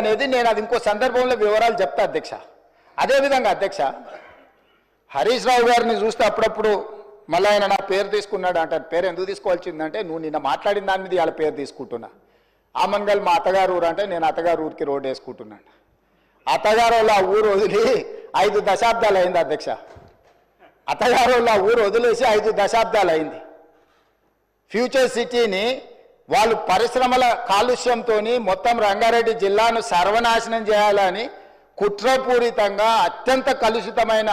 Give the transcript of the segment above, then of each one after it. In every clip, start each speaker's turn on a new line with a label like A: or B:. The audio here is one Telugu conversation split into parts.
A: అనేది నేను అది ఇంకో సందర్భంలో వివరాలు చెప్తా అధ్యక్ష. అదేవిధంగా అధ్యక్ష, హరీష్ రావు గారిని చూస్తే అప్పుడప్పుడు మళ్ళీ ఆయన నా పేరు తీసుకున్నాడు అంటారు. పేరు ఎందుకు తీసుకోవాల్సిందంటే నువ్వు నిన్న మాట్లాడిన దాని మీద వాళ్ళ పేరు తీసుకుంటున్నా. ఆమన్గల్ మా అత్తగారు ఊరు అంటే నేను అత్తగారు ఊరికి రోడ్డు వేసుకుంటున్నాను. అత్తగారు వాళ్ళ ఊరు వదిలి 5 దశాబ్దాలు అయింది అధ్యక్ష. అత్తగారు వాళ్ళ ఊరు వదిలేసి 5 దశాబ్దాలు అయింది. ఫ్యూచర్ సిటీని వాళ్ళు పరిశ్రమల కాలుష్యంతో మొత్తం రంగారెడ్డి జిల్లాను సర్వనాశనం చేయాలని కుట్రపూరితంగా అత్యంత కలుషితమైన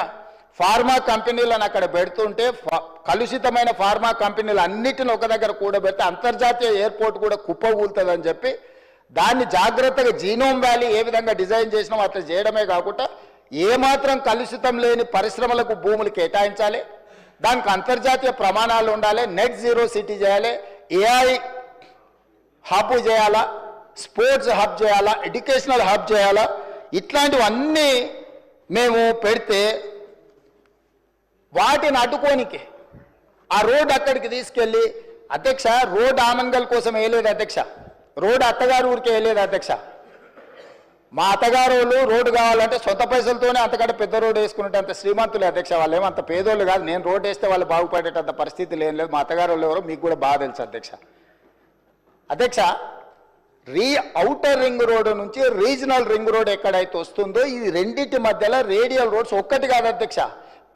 A: ఫార్మా కంపెనీలను అక్కడ పెడుతుంటే కలుషితమైన ఫార్మా కంపెనీలు అన్నిటిని ఒక దగ్గర కూడబెడితే అంతర్జాతీయ ఎయిర్పోర్ట్ కూడా కుప్పగూలుతుందని చెప్పి దాన్ని జాగ్రత్తగా జీనోమ్ వ్యాలీ ఏ విధంగా డిజైన్ చేసినామో అట్లా చేయడమే కాకుండా ఏమాత్రం కలుషితం లేని పరిశ్రమలకు భూములు కేటాయించాలి, దానికి అంతర్జాతీయ ప్రమాణాలు ఉండాలి, నెట్ జీరో సిటీ చేయాలి, ఏఐ హబ్ చేయాలా, స్పోర్ట్స్ హబ్ చేయాలా, ఎడ్యుకేషనల్ హబ్ చేయాలా, ఇట్లాంటివన్నీ మేము పెడితే వాటిని అడ్డుకోనికి ఆ రోడ్ అక్కడికి తీసుకెళ్ళి అధ్యక్ష రోడ్ ఆమన్గల్ కోసం వేయలేదు అధ్యక్ష, రోడ్ అత్తగారు ఊరికి వేయలేదు అధ్యక్ష. మా అత్తగారు రోడ్డు కావాలంటే సొంత పైసలతోనే అంతకంటే పెద్ద రోడ్డు వేసుకున్నట్టు అంత శ్రీమంతులే అధ్యక్ష. వాళ్ళు ఏమంత పేదోళ్ళు కాదు. నేను రోడ్డు వేస్తే వాళ్ళు బాగుపడేటంత పరిస్థితి లేని లేదు. మా అత్తగారు ఎవరో మీకు కూడా బాగా తెలుసు అధ్యక్ష. అధ్యక్ష, ఔటర్ రింగ్ రోడ్డు నుంచి రీజనల్ రింగ్ రోడ్ ఎక్కడైతే వస్తుందో ఈ రెండింటి మధ్యలో రేడియల్ రోడ్స్ ఒక్కటి కాదు అధ్యక్ష,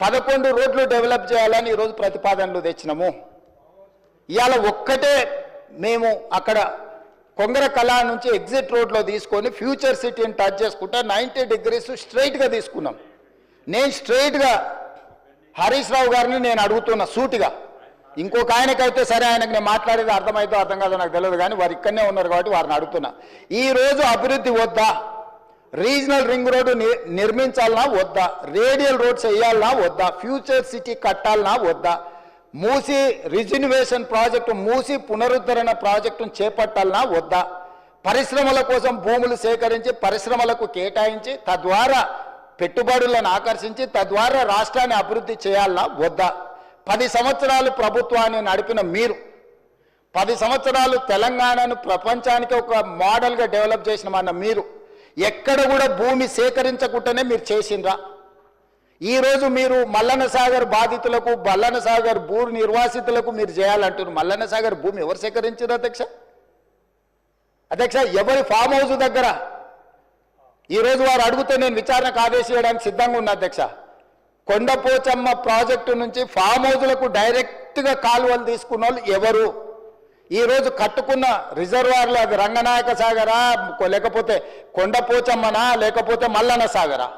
A: 11 రోడ్లు డెవలప్ చేయాలని ఈరోజు ప్రతిపాదనలు తెచ్చినాము. ఇవాళ ఒక్కటే మేము అక్కడ కొంగర కళా నుంచి ఎగ్జిట్ రోడ్లో తీసుకొని ఫ్యూచర్ సిటీని టచ్ చేసుకుంటే 90 degrees స్ట్రైట్గా తీసుకున్నాం. నేను స్ట్రైట్గా హరీష్ రావు గారిని నేను అడుగుతున్నా సూటిగా, ఇంకొక ఆయనకైతే సరే ఆయనకు నేను మాట్లాడేది అర్థమైతే అర్థం కాదో నాకు తెలియదు, కానీ వారు ఇక్కడనే ఉన్నారు కాబట్టి వారిని అడుగుతున్నా. ఈరోజు అభివృద్ధి వద్దా, రీజనల్ రింగ్ రోడ్డు నిర్మించాలన్నా వద్దా, రేడియల్ రోడ్స్ వేయాలన్నా వద్దా, ఫ్యూచర్ సిటీ కట్టాలన్నా వద్దా, మూసి రిజిన్యువేషన్ ప్రాజెక్టు మూసి పునరుద్ధరణ ప్రాజెక్టును చేపట్టాలన్నా వద్దా, పరిశ్రమల కోసం భూములు సేకరించి పరిశ్రమలకు కేటాయించి తద్వారా పెట్టుబడులను ఆకర్షించి తద్వారా రాష్ట్రాన్ని అభివృద్ధి చేయాలన్నా వద్దా. 10 సంవత్సరాలు ప్రభుత్వాన్ని నడిపిన మీరు 10 సంవత్సరాలు తెలంగాణను ప్రపంచానికి ఒక మోడల్గా డెవలప్ చేసినమన్న మీరు ఎక్కడ కూడా భూమి సేకరించకుండానే మీరు చేసిండ్రా? ఈరోజు మీరు మల్లన్న సాగర్ బాధితులకు మల్లన్న సాగర్ భూ నిర్వాసితులకు మీరు చేయాలంటున్నారు. మల్లన్న సాగర్ భూమి ఎవరు సేకరించారు అధ్యక్ష? అధ్యక్ష, ఎవరి ఫామ్ హౌస్ దగ్గర ఈరోజు వారు అడిగితే నేను విచారణకు ఆదేశించడానికి సిద్ధంగా ఉన్నా అధ్యక్ష. కొండపోచమ్మ ప్రాజెక్టు నుంచి ఫామ్ హౌస్లకు డైరెక్ట్గా కాలువలు తీసుకున్న వాళ్ళు ఎవరు? ఈరోజు కట్టుకున్న రిజర్వాయర్లు అది రంగనాయక సాగరా, లేకపోతే కొండపోచమ్మనా, లేకపోతే మల్లన్న సాగరా?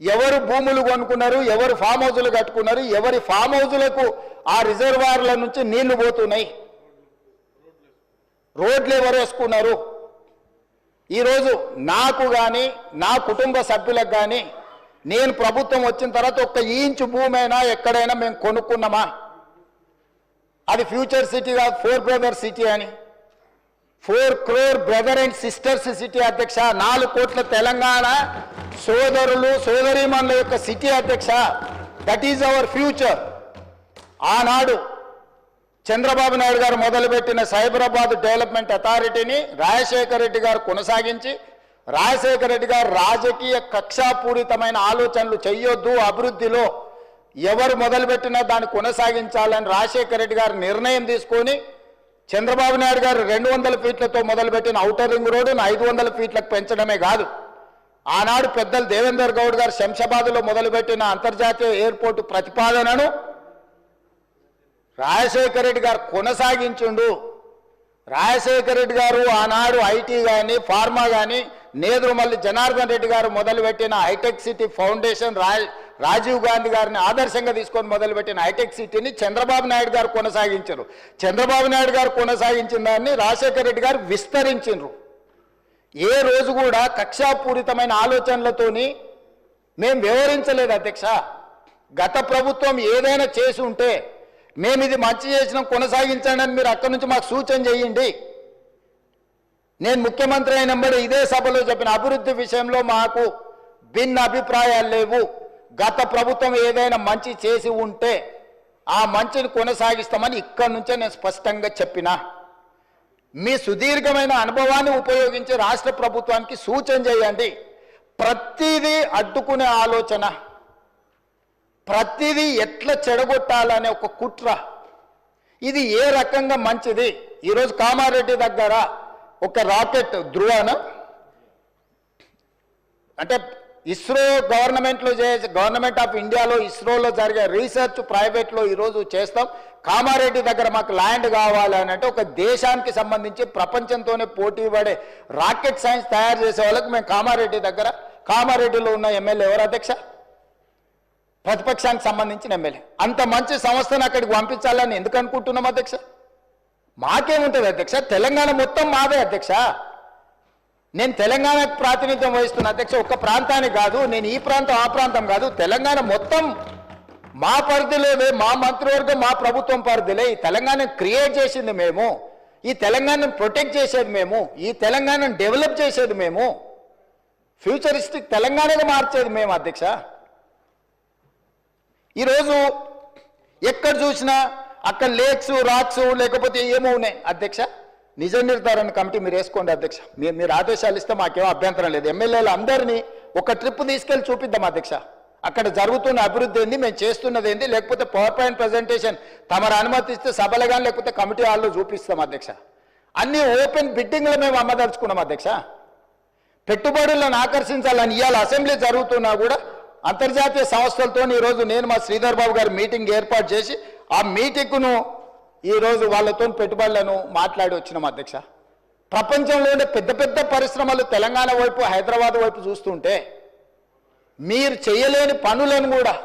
A: ఎవరు భూములు కొనుక్కున్నారు, ఎవరు ఫామ్ హౌజులు కట్టుకున్నారు, ఎవరి ఫామ్ హౌజులకు ఆ రిజర్వాయర్ల నుంచి నీళ్లు పోతున్నాయి, రోడ్లు ఎవరు వేసుకున్నారు? ఈరోజు నాకు కానీ నా కుటుంబ సభ్యులకు కానీ నేను ప్రభుత్వం వచ్చిన తర్వాత 1 ఇంచు భూమైనా ఎక్కడైనా మేము కొనుక్కున్నామా? అది ఫ్యూచర్ సిటీ కాదు, 4 బ్రదర్ సిటీ అని, 4 crore brother and sisters city అధ్యక్ష. 4 కోట్ల తెలంగాణ సోదరులు సోదరీమణుల యొక్క సిటీ అధ్యక్ష. That is our future. ఆనాడు చంద్రబాబు నాయుడు గారు మొదలుపెట్టిన సైబరాబాద్ డెవలప్మెంట్ అథారిటీని రాజశేఖర రెడ్డి గారు కొనసాగించి, రాజశేఖర రెడ్డి గారు రాజకీయ కక్షాపూరితమైన ఆలోచనలు చెయ్యొద్దు, అభివృద్ధిలో ఎవరు మొదలుపెట్టినా దాన్ని కొనసాగించాలని రాజశేఖర రెడ్డి గారు నిర్ణయం తీసుకొని చంద్రబాబు నాయుడు గారు 200 ఫీట్లతో మొదలుపెట్టిన ఔటర్ రింగ్ రోడ్డును 500 ఫీట్లకు పెంచడమే కాదు, ఆనాడు పెద్దలు దేవేందర్ గౌడ్ గారు శంషాబాద్లో మొదలుపెట్టిన అంతర్జాతీయ ఎయిర్పోర్టు ప్రతిపాదనను రాజశేఖర రెడ్డి గారు కొనసాగించుండు. రాజశేఖర రెడ్డి గారు ఆనాడు ఐటీ కానీ ఫార్మా కానీ నేదురుమల్లి జనార్దన్ రెడ్డి గారు మొదలుపెట్టిన హైటెక్ సిటీ ఫౌండేషన్, రాజీవ్ గాంధీ గారిని ఆదర్శంగా తీసుకొని మొదలుపెట్టిన హైటెక్ సిటీని చంద్రబాబు నాయుడు గారు కొనసాగించారు. చంద్రబాబు నాయుడు గారు కొనసాగించిన దాన్ని రాజశేఖర రెడ్డి గారు విస్తరించారు. ఏ రోజు కూడా కక్షాపూరితమైన ఆలోచనలతోని మేము వ్యవహరించలేదు అధ్యక్ష. గత ప్రభుత్వం ఏదైనా చేసి ఉంటే మేము ఇది మంచి చేసినాం కొనసాగించండి అని మీరు అక్కడి నుంచి మాకు సూచన చేయండి. నేను ముఖ్యమంత్రి అయినప్పుడు ఇదే సభలో చెప్పిన అభివృద్ధి విషయంలో మాకు భిన్న అభిప్రాయాలు లేవు. గత ప్రభుత్వం ఏదైనా మంచి చేసి ఉంటే ఆ మంచిని కొనసాగిస్తామని ఇక్కడి నుంచే నేను స్పష్టంగా చెప్పిన. మీ సుదీర్ఘమైన అనుభవాన్ని ఉపయోగించి రాష్ట్ర ప్రభుత్వానికి సూచన చేయండి. ప్రతిదీ అడ్డుకునే ఆలోచన, ప్రతిదీ ఎట్లా చెడగొట్టాలనే ఒక కుట్ర, ఇది ఏ రకంగా మంచిది? ఈరోజు కామారెడ్డి దగ్గర ఒక రాకెట్ ధృవన అంటే ఇస్రో గవర్నమెంట్ ఆఫ్ ఇండియాలో ఇస్రోలో జరిగే రీసెర్చ్ ప్రైవేట్లో ఈరోజు చేస్తాం. కామారెడ్డి దగ్గర మాకు ల్యాండ్ కావాలి అని అంటే ఒక దేశానికి సంబంధించి ప్రపంచంతోనే పోటీ పడే రాకెట్ సైన్స్ తయారు చేసే వాళ్ళకి మేము కామారెడ్డిలో ఉన్న ఎమ్మెల్యే ఎవరు అధ్యక్ష? ప్రతిపక్షానికి సంబంధించిన ఎమ్మెల్యే. అంత మంచి సంస్థను అక్కడికి పంపించాలని ఎందుకు అనుకుంటున్నాం అధ్యక్ష? మాకేముంటుంది అధ్యక్ష? తెలంగాణ మొత్తం మాదే అధ్యక్ష. నేను తెలంగాణకు ప్రాతినిధ్యం వహిస్తున్న అధ్యక్ష. ఒక్క ప్రాంతానికి కాదు, నేను ఈ ప్రాంతం ఆ ప్రాంతం కాదు, తెలంగాణ మొత్తం మా పరిధిలోనే, మా మంత్రివర్గం మా ప్రభుత్వం పరిధిలే. ఈ తెలంగాణను క్రియేట్ చేసింది మేము, ఈ తెలంగాణను ప్రొటెక్ట్ చేసేది మేము, ఈ తెలంగాణను డెవలప్ చేసేది మేము, ఫ్యూచరిస్టిక్ తెలంగాణగా మార్చేది మేము అధ్యక్ష. ఈరోజు ఎక్కడ చూసినా అక్కడ లేక్స్ రాక్స్ లేకపోతే ఏమో ఉన్నాయి అధ్యక్ష. నిజ నిర్ధారణ కమిటీ మీరు వేసుకోండి అధ్యక్ష. మీరు ఆదేశాలు ఇస్తే మాకేమో అభ్యంతరం లేదు. ఎమ్మెల్యేలు అందరినీ ఒక ట్రిప్ తీసుకెళ్లి చూపిద్దాం అధ్యక్ష. అక్కడ జరుగుతున్న అభివృద్ధి ఏంది, మేము చేస్తున్నది ఏంది, లేకపోతే పవర్ పాయింట్ ప్రజెంటేషన్ తమరు అనుమతిస్తే సభలు కానీ లేకపోతే కమిటీ హాల్లో చూపిస్తాం అధ్యక్ష. అన్ని ఓపెన్ బిడ్డింగ్లో మేము అమ్మదలుచుకున్నాం అధ్యక్ష. పెట్టుబడులను ఆకర్షించాలని ఇవాళ అసెంబ్లీ జరుగుతున్నా కూడా అంతర్జాతీయ సంస్థలతో ఈరోజు నేను మా శ్రీధర్ బాబు గారు మీటింగ్ ఏర్పాటు చేసి ఆ మీటింగ్ను ఈరోజు వాళ్ళతో పెట్టుబడులను మాట్లాడి వచ్చినాం అధ్యక్ష. ప్రపంచంలోనే పెద్ద పెద్ద పరిశ్రమలు తెలంగాణ వైపు హైదరాబాద్ వైపు చూస్తుంటే మీరు చేయలేని పనులను కూడా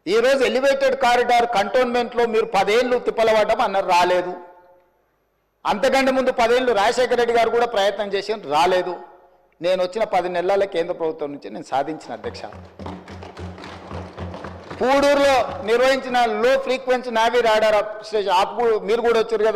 A: ఈరోజు ఎలివేటెడ్ కారిడార్ కంటోన్మెంట్లో మీరు 10 ఏళ్ళు తిప్పలవడం అన్నారు, రాలేదు. అంతకంటే ముందు 10 ఏళ్ళు రాజశేఖర రెడ్డి గారు కూడా ప్రయత్నం చేసి రాలేదు. నేను వచ్చిన 10 నెలల కేంద్ర ప్రభుత్వం నుంచి నేను సాధించిన అధ్యక్ష. పూడూరులో నిర్వహించిన లో ఫ్రీక్వెన్సీ నావీ రాడార్ స్టేషన్ మీరు కూడా వచ్చారు కదా.